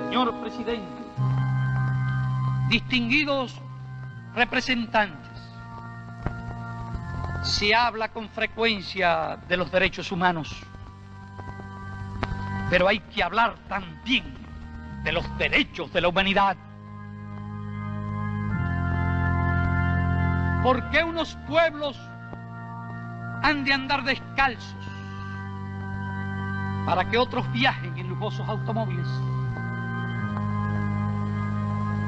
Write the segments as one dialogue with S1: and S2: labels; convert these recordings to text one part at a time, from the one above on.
S1: Señor presidente, distinguidos representantes, se habla con frecuencia de los derechos humanos, pero hay que hablar también de los derechos de la humanidad. ¿Por qué unos pueblos han de andar descalzos para que otros viajen en lujosos automóviles?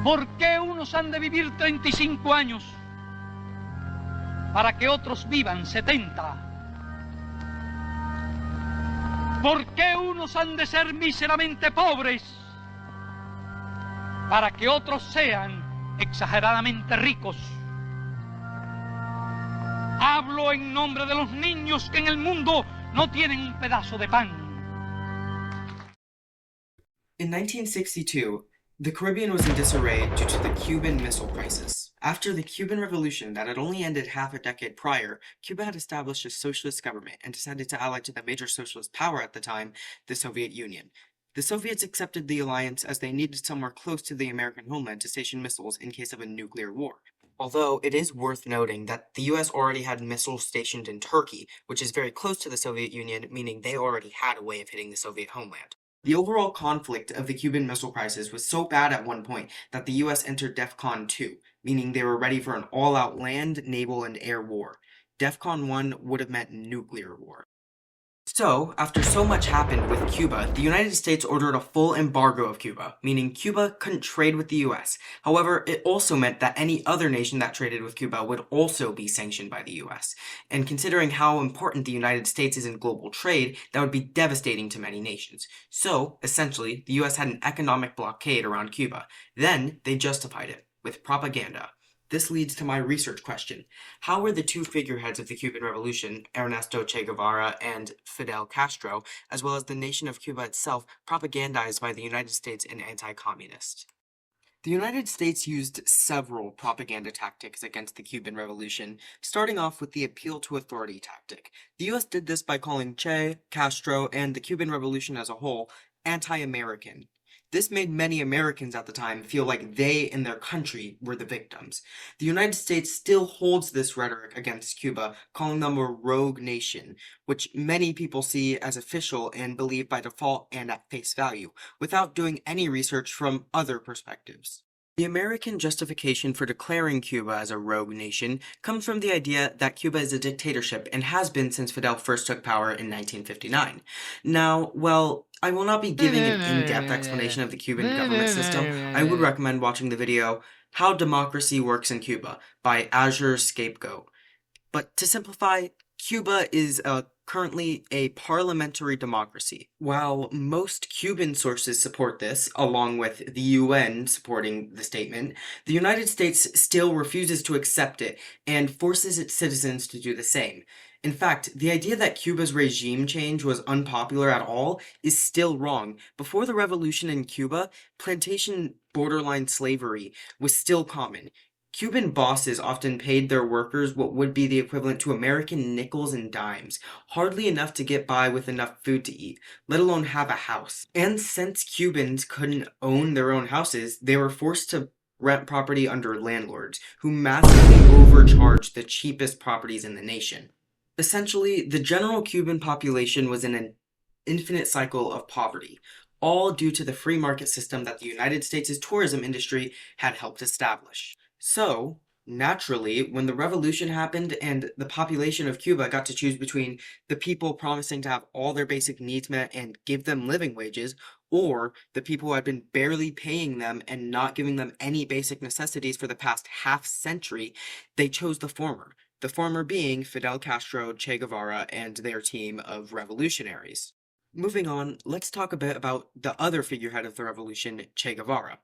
S1: ¿Por qué unos han de vivir 35 años para que otros vivan 70? ¿Por qué unos han de ser míseramente pobres para que otros sean exageradamente ricos? Hablo en nombre de los niños que en el mundo no tienen un pedazo de pan.
S2: In 1962, the Caribbean was in disarray due to the Cuban Missile Crisis. After the Cuban Revolution that had only ended half a decade prior, Cuba had established a socialist government and decided to ally to the major socialist power at the time, the Soviet Union. The Soviets accepted the alliance as they needed somewhere close to the American homeland to station missiles in case of a nuclear war. Although it is worth noting that the US already had missiles stationed in Turkey, which is very close to the Soviet Union, meaning they already had a way of hitting the Soviet homeland. The overall conflict of the Cuban Missile Crisis was so bad at one point that the US entered DEFCON 2, meaning they were ready for an all-out land, naval, and air war. DEFCON 1 would have meant nuclear war. So, after so much happened with Cuba, the United States ordered a full embargo of Cuba, meaning Cuba couldn't trade with the US. However, it also meant that any other nation that traded with Cuba would also be sanctioned by the US. And considering how important the United States is in global trade, that would be devastating to many nations. So, essentially, the US had an economic blockade around Cuba. Then, they justified it with propaganda. This leads to my research question. How were the two figureheads of the Cuban Revolution, Ernesto Che Guevara and Fidel Castro, as well as the nation of Cuba itself, propagandized by the United States and anti-communists? The United States used several propaganda tactics against the Cuban Revolution, starting off with the appeal to authority tactic. The US did this by calling Che, Castro, and the Cuban Revolution as a whole anti-American. This made many Americans at the time feel like they and their country were the victims. The United States still holds this rhetoric against Cuba, calling them a rogue nation, which many people see as official and believe by default and at face value, without doing any research from other perspectives. The American justification for declaring Cuba as a rogue nation comes from the idea that Cuba is a dictatorship and has been since Fidel first took power in 1959. Now, well, I will not be giving an in-depth explanation of the Cuban government system. I would recommend watching the video, How Democracy Works in Cuba by Azure Scapegoat. But to simplify, Cuba is currently a parliamentary democracy. While most Cuban sources support this, along with the UN supporting the statement, the United States still refuses to accept it and forces its citizens to do the same. In fact, the idea that Cuba's regime change was unpopular at all is still wrong. Before the revolution in Cuba, plantation borderline slavery was still common. Cuban bosses often paid their workers what would be the equivalent to American nickels and dimes, hardly enough to get by with enough food to eat, let alone have a house. And since Cubans couldn't own their own houses, they were forced to rent property under landlords, who massively overcharged the cheapest properties in the nation. Essentially, the general Cuban population was in an infinite cycle of poverty, all due to the free market system that the United States' tourism industry had helped establish. So, naturally, when the revolution happened and the population of Cuba got to choose between the people promising to have all their basic needs met and give them living wages, or the people who had been barely paying them and not giving them any basic necessities for the past half-century, they chose the former. The former being Fidel Castro, Che Guevara, and their team of revolutionaries. Moving on, let's talk a bit about the other figurehead of the revolution, Che Guevara.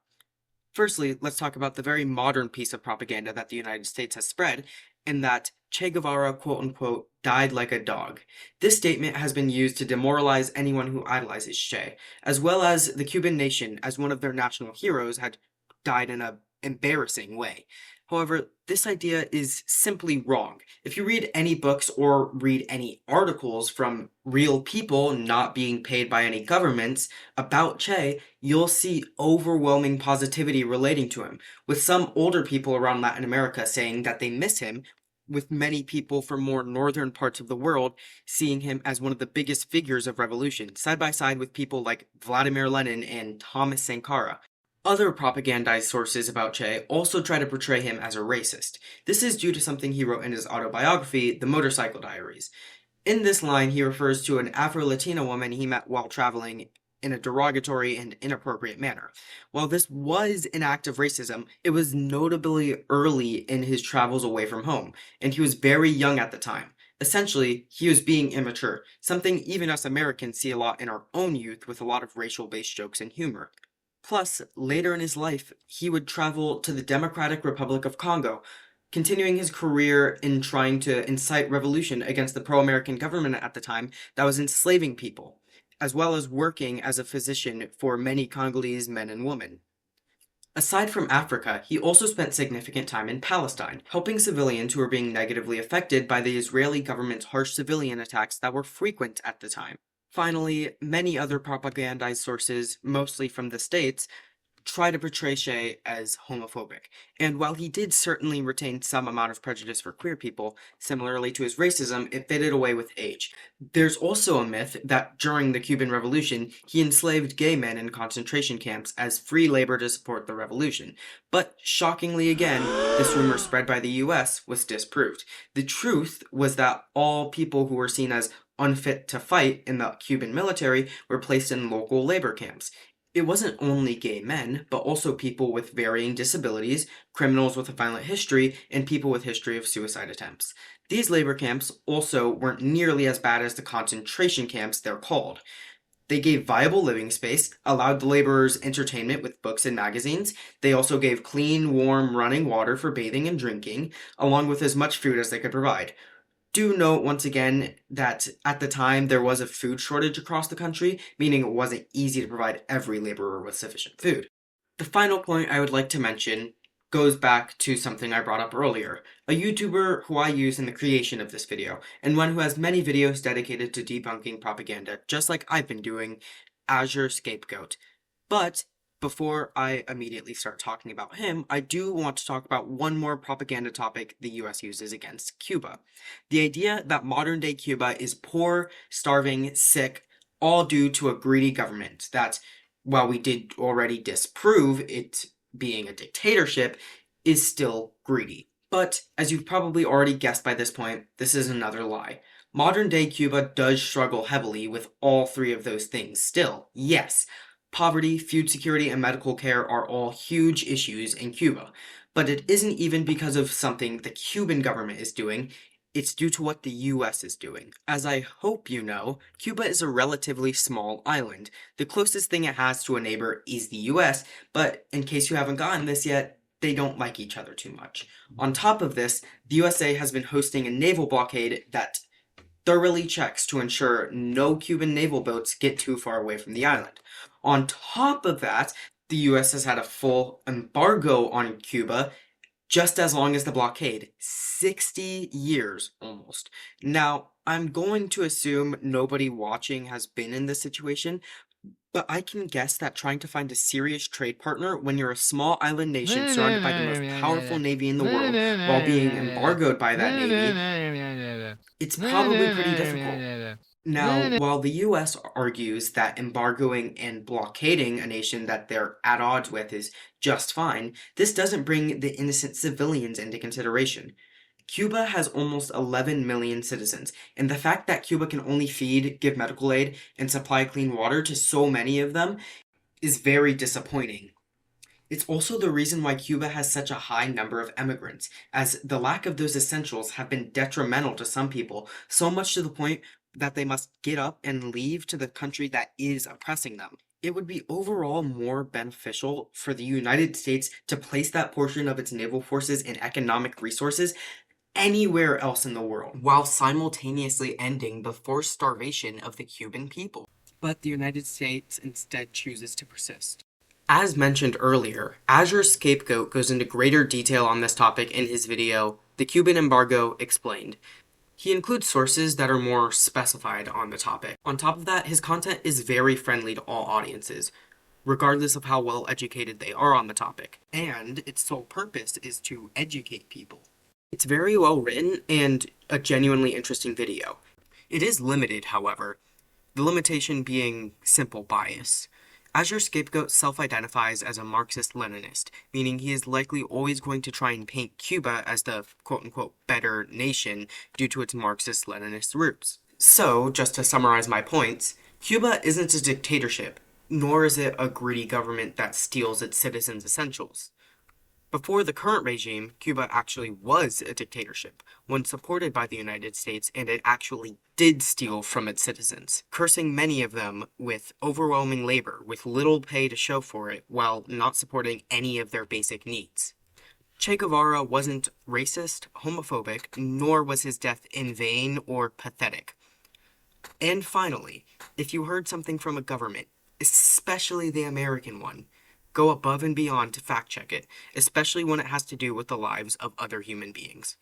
S2: Firstly, let's talk about the very modern piece of propaganda that the United States has spread, in that Che Guevara, quote-unquote, died like a dog. This statement has been used to demoralize anyone who idolizes Che, as well as the Cuban nation, as one of their national heroes, had died in an embarrassing way. However, this idea is simply wrong. If you read any books or read any articles from real people not being paid by any governments about Che, you'll see overwhelming positivity relating to him, with some older people around Latin America saying that they miss him, with many people from more northern parts of the world seeing him as one of the biggest figures of revolution, side by side with people like Vladimir Lenin and Thomas Sankara. Other propagandized sources about Che also try to portray him as a racist. This is due to something he wrote in his autobiography, The Motorcycle Diaries. In this line, he refers to an Afro-Latina woman he met while traveling in a derogatory and inappropriate manner. While this was an act of racism, it was notably early in his travels away from home, and he was very young at the time. Essentially, he was being immature, something even us Americans see a lot in our own youth with a lot of racial-based jokes and humor. Plus, later in his life, he would travel to the Democratic Republic of Congo, continuing his career in trying to incite revolution against the pro-American government at the time that was enslaving people, as well as working as a physician for many Congolese men and women. Aside from Africa, he also spent significant time in Palestine, helping civilians who were being negatively affected by the Israeli government's harsh civilian attacks that were frequent at the time. Finally, many other propagandized sources, mostly from the States, try to portray Che as homophobic, and while he did certainly retain some amount of prejudice for queer people, similarly to his racism, it faded away with age. There's also a myth that during the Cuban Revolution, he enslaved gay men in concentration camps as free labor to support the revolution. But shockingly again, this rumor spread by the US was disproved. The truth was that all people who were seen as unfit to fight in the Cuban military were placed in local labor camps. It wasn't only gay men, but also people with varying disabilities, criminals with a violent history, and people with history of suicide attempts. These labor camps also weren't nearly as bad as the concentration camps they're called. They gave viable living space, allowed the laborers entertainment with books and magazines. They also gave clean, warm, running water for bathing and drinking, along with as much food as they could provide. Do note once again that at the time there was a food shortage across the country, meaning it wasn't easy to provide every laborer with sufficient food. The final point I would like to mention goes back to something I brought up earlier, a YouTuber who I use in the creation of this video, and one who has many videos dedicated to debunking propaganda, just like I've been doing, Azure Scapegoat. But before I immediately start talking about him, I do want to talk about one more propaganda topic the US uses against Cuba. The idea that modern-day Cuba is poor, starving, sick, all due to a greedy government that, while we did already disprove it being a dictatorship, is still greedy. But, as you've probably already guessed by this point, this is another lie. Modern-day Cuba does struggle heavily with all three of those things still, yes. Poverty, food security, and medical care are all huge issues in Cuba, but it isn't even because of something the Cuban government is doing, it's due to what the US is doing. As I hope you know, Cuba is a relatively small island. The closest thing it has to a neighbor is the US, but in case you haven't gotten this yet, they don't like each other too much. On top of this, the USA has been hosting a naval blockade that thoroughly checks to ensure no Cuban naval boats get too far away from the island. On top of that, the US has had a full embargo on Cuba just as long as the blockade. 60 years, almost. Now, I'm going to assume nobody watching has been in this situation, but I can guess that trying to find a serious trade partner when you're a small island nation surrounded by the most powerful navy in the world while being embargoed by that navy, it's probably pretty difficult. Now, while the US argues that embargoing and blockading a nation that they're at odds with is just fine, this doesn't bring the innocent civilians into consideration. Cuba has almost 11 million citizens, and the fact that Cuba can only feed, give medical aid, and supply clean water to so many of them is very disappointing. It's also the reason why Cuba has such a high number of immigrants, as the lack of those essentials have been detrimental to some people, so much to the point that they must get up and leave to the country that is oppressing them. It would be overall more beneficial for the United States to place that portion of its naval forces and economic resources anywhere else in the world, while simultaneously ending the forced starvation of the Cuban people. But the United States instead chooses to persist. As mentioned earlier, Azure Scapegoat goes into greater detail on this topic in his video, The Cuban Embargo Explained. He includes sources that are more specified on the topic. On top of that, his content is very friendly to all audiences, regardless of how well educated they are on the topic, and its sole purpose is to educate people. It's very well written and a genuinely interesting video. It is limited, however, the limitation being simple bias. Azure Scapegoat self-identifies as a Marxist-Leninist, meaning he is likely always going to try and paint Cuba as the quote-unquote better nation due to its Marxist-Leninist roots. So, just to summarize my points, Cuba isn't a dictatorship, nor is it a greedy government that steals its citizens' essentials. Before the current regime, Cuba actually was a dictatorship, one supported by the United States, and it actually did steal from its citizens, cursing many of them with overwhelming labor, with little pay to show for it, while not supporting any of their basic needs. Che Guevara wasn't racist, homophobic, nor was his death in vain or pathetic. And finally, if you heard something from a government, especially the American one, go above and beyond to fact-check it, especially when it has to do with the lives of other human beings.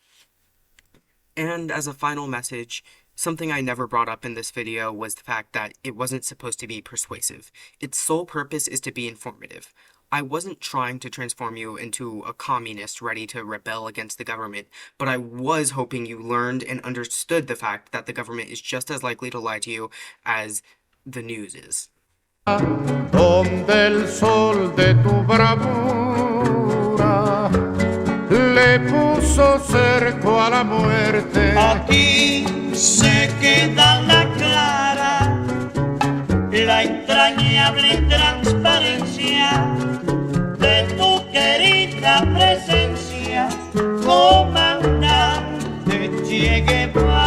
S2: And as a final message, something I never brought up in this video was the fact that it wasn't supposed to be persuasive. Its sole purpose is to be informative. I wasn't trying to transform you into a communist ready to rebel against the government, but I was hoping you learned and understood the fact that the government is just as likely to lie to you as the news is.
S3: Donde el sol de tu bravura le puso cerco a la muerte.
S4: Aquí se queda la clara, la entrañable transparencia de tu querida presencia, comandante Che Guevara.